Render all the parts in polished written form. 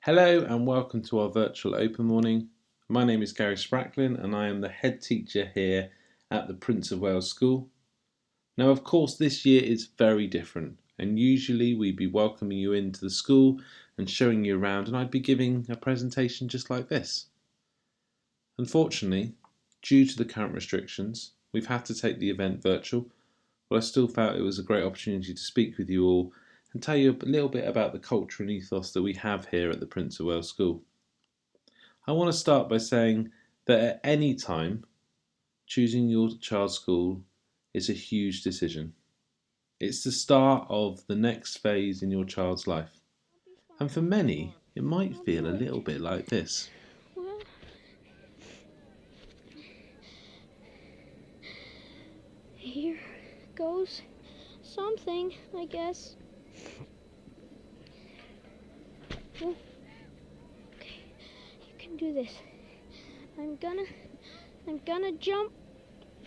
Hello and welcome to our virtual open morning. My name is Gary Spracklen and I am the head teacher here at the Prince of Wales School. Now of course this year is very different and usually we'd be welcoming you into the school and showing you around and I'd be giving a presentation just like this. Unfortunately, due to the current restrictions, we've had to take the event virtual, but I still felt it was a great opportunity to speak with you all and tell you a little bit about the culture and ethos that we have here at the Prince of Wales School. I want to start by saying that at any time, choosing your child's school is a huge decision. It's the start of the next phase in your child's life. And for many, it might feel a little bit like this. Well, here goes something, I guess. Okay, you can do this. I'm gonna jump.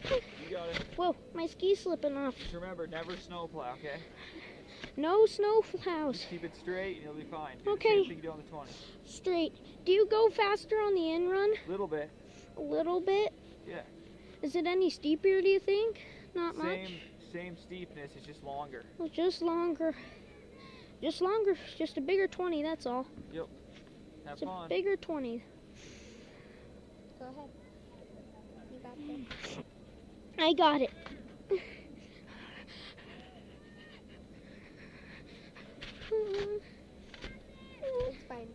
You got it. Whoa, my ski's slipping off. Just remember, never snowplow, okay? No snow plows. Just keep it straight and you'll be fine. Okay. Same thing you do on the 20. Straight. Do you go faster on the in run? Little bit. A little bit? Yeah. Is it any steeper, do you think? Not much? Same steepness, it's just longer. Well, just longer. Just longer. Just a bigger 20, that's all. Yep. Have It's fun. a bigger 20. Go ahead. You got this. I got it. It's fine.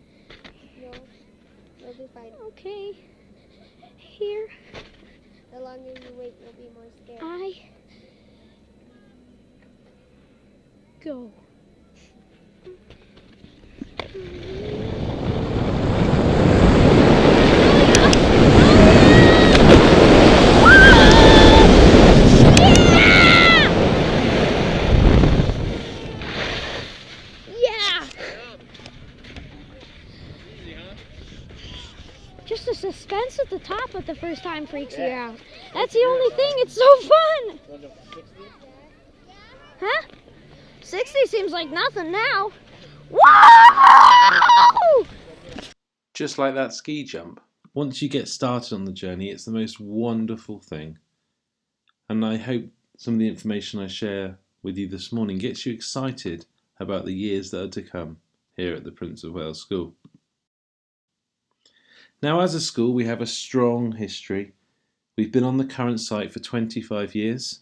You'll be fine. Okay. Here The longer you wait, you'll be more scared. I go. Yeah! Just the suspense at the top at the first time freaks you out. That's the only thing. It's so fun. Huh? 60 seems like nothing now. Whoa! Just like that ski jump, once you get started on the journey, it's the most wonderful thing. And I hope some of the information I share with you this morning gets you excited about the years that are to come here at the Prince of Wales School. Now, as a school, we have a strong history. We've been on the current site for 25 years,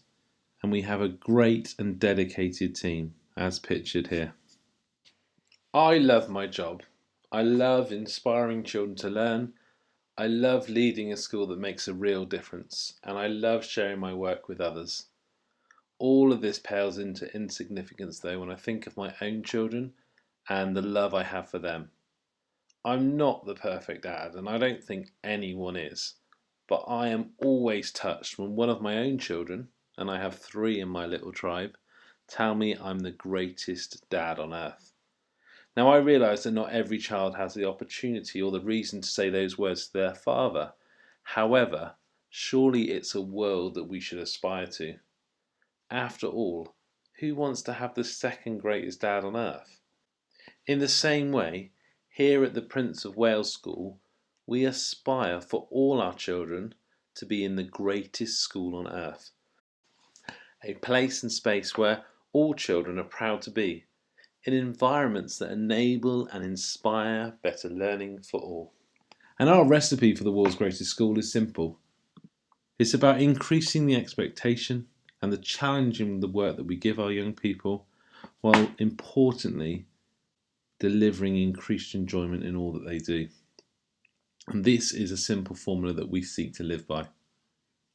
and we have a great and dedicated team, as pictured here. I love my job. I love inspiring children to learn. I love leading a school that makes a real difference, and I love sharing my work with others. All of this pales into insignificance, though, when I think of my own children and the love I have for them. I'm not the perfect dad, and I don't think anyone is, but I am always touched when one of my own children, and I have 3 in my little tribe, tell me I'm the greatest dad on earth. Now I realise that not every child has the opportunity or the reason to say those words to their father. However, surely it's a world that we should aspire to. After all, who wants to have the second greatest dad on earth? In the same way, here at the Prince of Wales School, we aspire for all our children to be in the greatest school on earth. A place and space where all children are proud to be, in environments that enable and inspire better learning for all. And our recipe for the world's greatest school is simple. It's about increasing the expectation and the challenging the work that we give our young people, while importantly delivering increased enjoyment in all that they do. And this is a simple formula that we seek to live by. I'm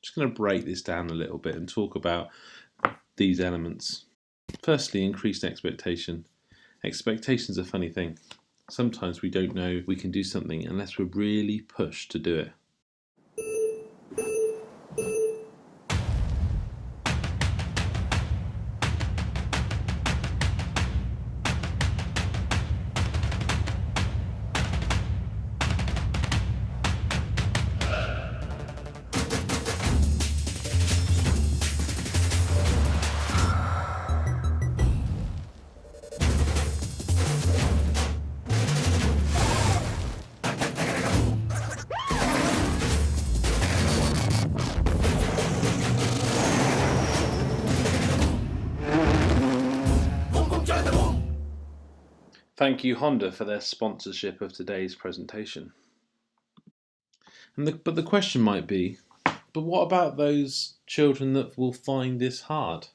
just going to break this down a little bit and talk about these elements. Firstly, increased expectation. Expectation's a funny thing. Sometimes we don't know we can do something unless we're really pushed to do it. Thank you, Honda, for their sponsorship of today's presentation. But the question might be, but what about those children that will find this hard?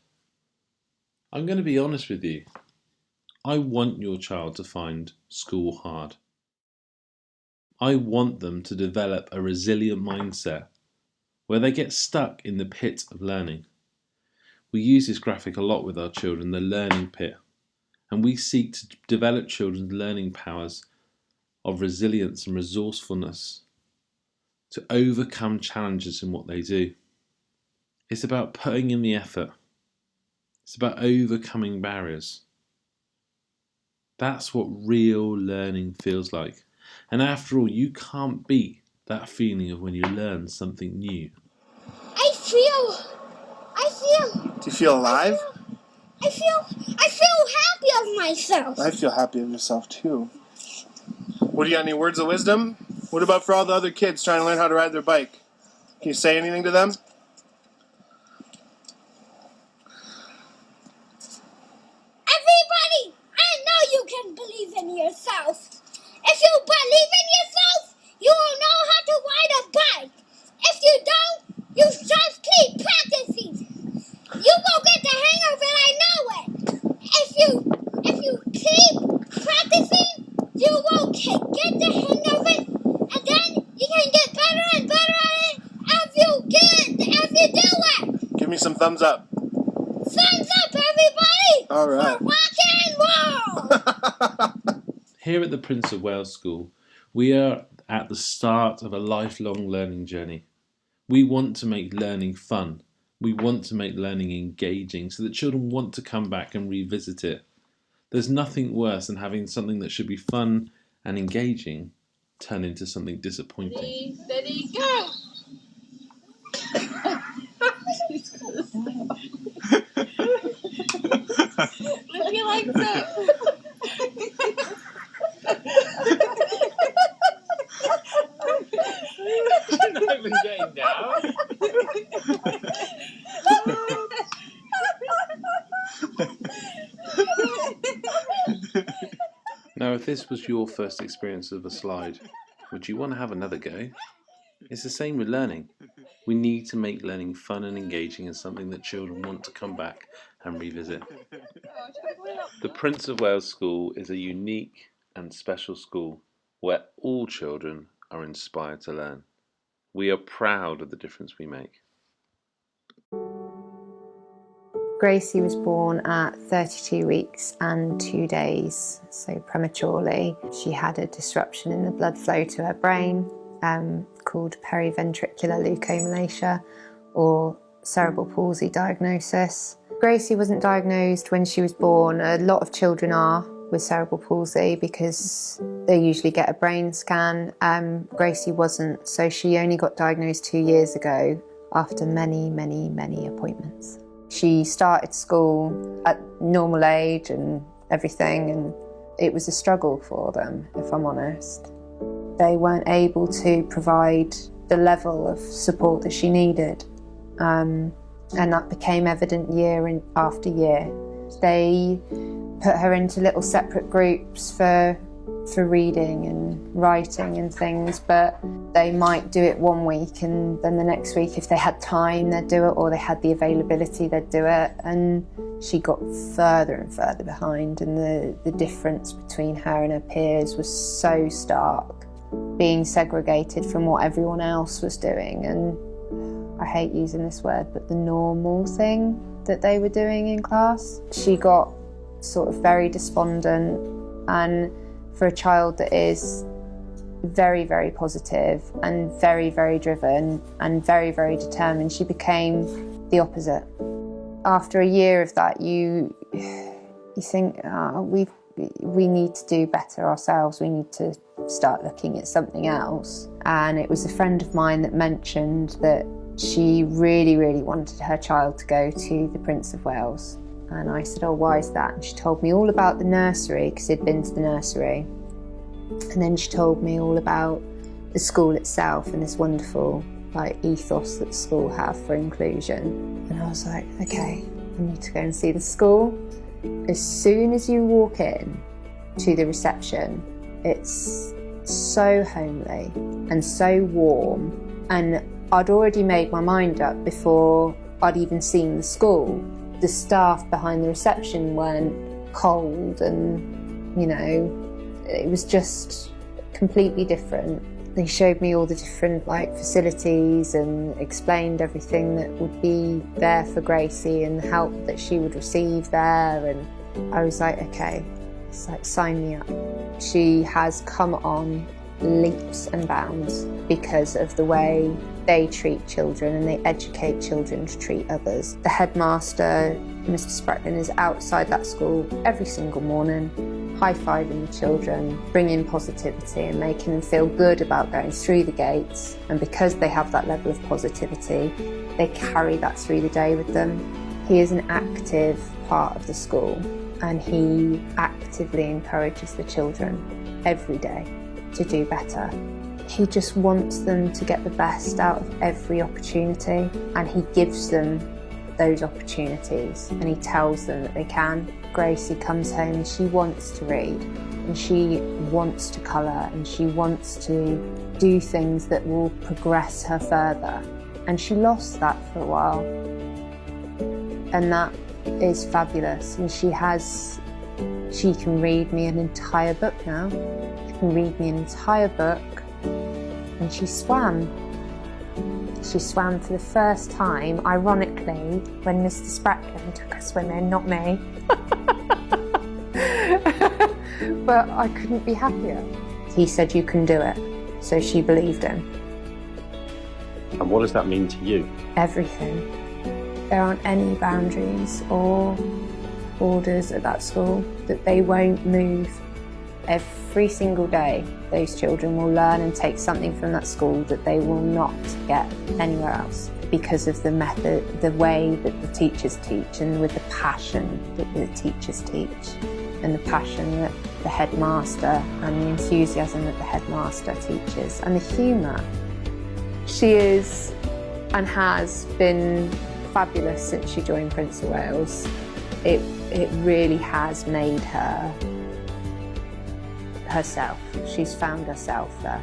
I'm going to be honest with you. I want your child to find school hard. I want them to develop a resilient mindset where they get stuck in the pit of learning. We use this graphic a lot with our children, the learning pit, and we seek to develop children's learning powers of resilience and resourcefulness to overcome challenges in what they do. It's about putting in the effort. It's about overcoming barriers. That's what real learning feels like. And after all, you can't beat that feeling of when you learn something new. I feel. Do you feel alive? I feel happy of myself. I feel happy of yourself too. What do you got? Any words of wisdom? What about for all the other kids trying to learn how to ride their bike? Can you say anything to them? Everybody, I know you can believe in yourself. If you believe in yourself, you will know how to ride a bike. If you don't, you just keep practicing. You will get the hang of it, I know it. If you keep practicing, you will get the hang of it, and then you can get better and better at it as you do it. Give me some thumbs up. Thumbs up, everybody! All right. For rock and roll! Here at the Prince of Wales School, we are at the start of a lifelong learning journey. We want to make learning fun. We want to make learning engaging so that children want to come back and revisit it. There's nothing worse than having something that should be fun and engaging turn into something disappointing. Ready, steady, go! Lift your legs up. You're not even getting down. Now, if this was your first experience of a slide, would you want to have another go? It's the same with learning. We need to make learning fun and engaging and something that children want to come back and revisit. The Prince of Wales School is a unique and special school where all children are inspired to learn. We are proud of the difference we make. Gracie was born at 32 weeks and 2 days, so prematurely. She had a disruption in the blood flow to her brain called periventricular leukomalacia, or cerebral palsy diagnosis. Gracie wasn't diagnosed when she was born. A lot of children are with cerebral palsy because they usually get a brain scan. Gracie wasn't, so she only got diagnosed 2 years ago after many appointments. She started school at normal age and everything, and it was a struggle for them, if I'm honest. They weren't able to provide the level of support that she needed, and that became evident year after year. They put her into little separate groups for reading and writing and things, but they might do it one week and then the next week, if they had time, they'd do it, or they had the availability, they'd do it. And she got further and further behind, and the difference between her and her peers was so stark, being segregated from what everyone else was doing. And I hate using this word, but the normal thing that they were doing in class. She got sort of very despondent, and for a child that is very positive and very driven and very determined, she became the opposite. After a year of that, you think, we need to do better ourselves, we need to start looking at something else. And it was a friend of mine that mentioned that she really wanted her child to go to the Prince of Wales. And I said, oh, why is that? And she told me all about the nursery, because she'd been to the nursery. And then she told me all about the school itself and this wonderful ethos that the school have for inclusion. And I was like, okay, I need to go and see the school. As soon as you walk in, to the reception. It's so homely and so warm, and I'd already made my mind up before I'd even seen the school. The staff behind the reception weren't cold, and it was just completely different. They showed me all the different facilities and explained everything that would be there for Gracie and the help that she would receive there, and I was like, okay, it's like, sign me up. She has come on leaps and bounds because of the way they treat children and they educate children to treat others. The headmaster, Mr Spracklen, is outside that school every single morning, high-fiving the children, bringing positivity and making them feel good about going through the gates. And because they have that level of positivity, they carry that through the day with them. He is an active part of the school, and he actively encourages the children every day to do better. He just wants them to get the best out of every opportunity, and he gives them those opportunities, and he tells them that they can. Gracie comes home and she wants to read, and she wants to colour, and she wants to do things that will progress her further. And she lost that for a while, and that is fabulous. And she can read me an entire book now. She can read me an entire book. And she swam. She swam for the first time, ironically, when Mr Spracklen took her swimming, not me. But I couldn't be happier. He said, you can do it. So she believed him. And what does that mean to you? Everything. There aren't any boundaries or borders at that school that they won't move. Every single day, those children will learn and take something from that school that they will not get anywhere else, because of the method, the way that the teachers teach, and with the passion that the teachers teach, and the passion that the headmaster, and the enthusiasm that the headmaster teaches, and the humour. She is and has been fabulous since she joined Prince of Wales. It really has made her herself. She's found herself there.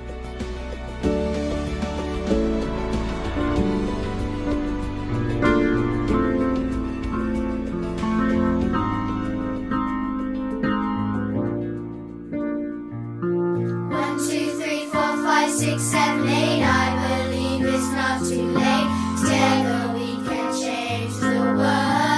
One, two, three, four, five, six, seven, eight. I believe it's not too late. Together we can change the world.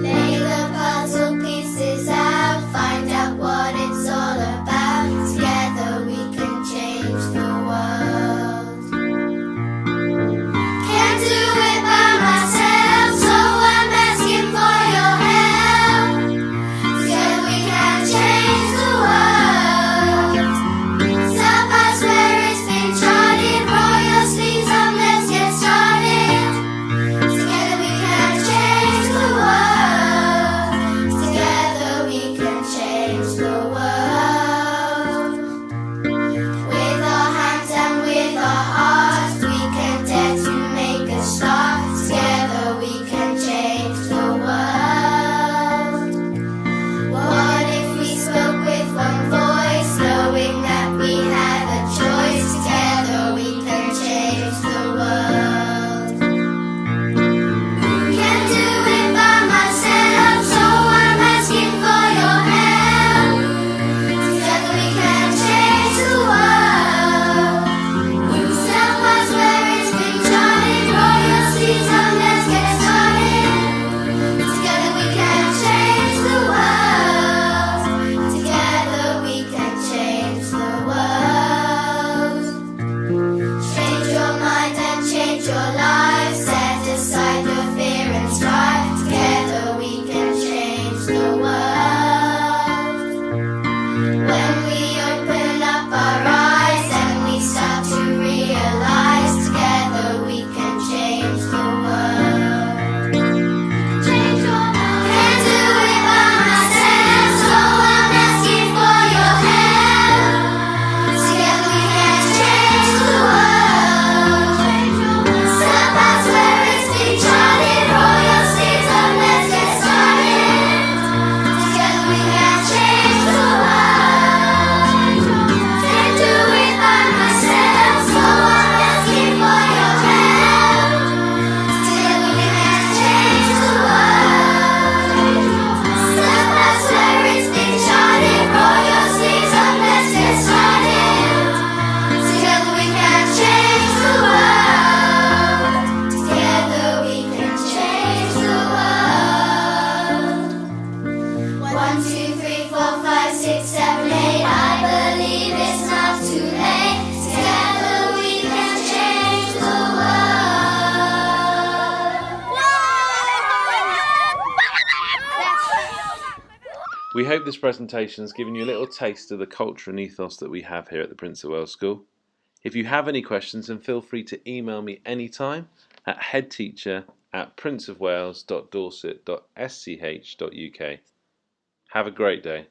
Lay the puzzle pieces out, find out what it's all about. Together we can change the world. Can't do it by myself, so I'm asking for your help. Together we can change the world. Stop us where it's been trodden, roll your sleeves up, let's get started. Together we can change the world. Together we can change the world. With our hands and with our hearts, we can dare to make a start. Together we can change the world. What if we spoke with one voice, knowing that we have a choice? Together we can change the world. Can't do it by myself, so I'm asking for your help. Together we can change the world. Stop us where it's been trodden, roll your sleeves up, let's get started. Together we can change the world. Together we can change the world. Change your mind and change your life. Set aside your fear and strife. Together we can change the world. When we open up our eyes and we start to realize, together we can change the world. Change your mind. Can't do it by myself, so I'm asking for your help. Together we can change the world. Stop us where it's been trodden, roll your sleeves up, let's get started. Together we can We hope this presentation has given you a little taste of the culture and ethos that we have here at the Prince of Wales School. If you have any questions, then feel free to email me anytime at headteacher@princeofwales.dorset.sch.uk. Have a great day.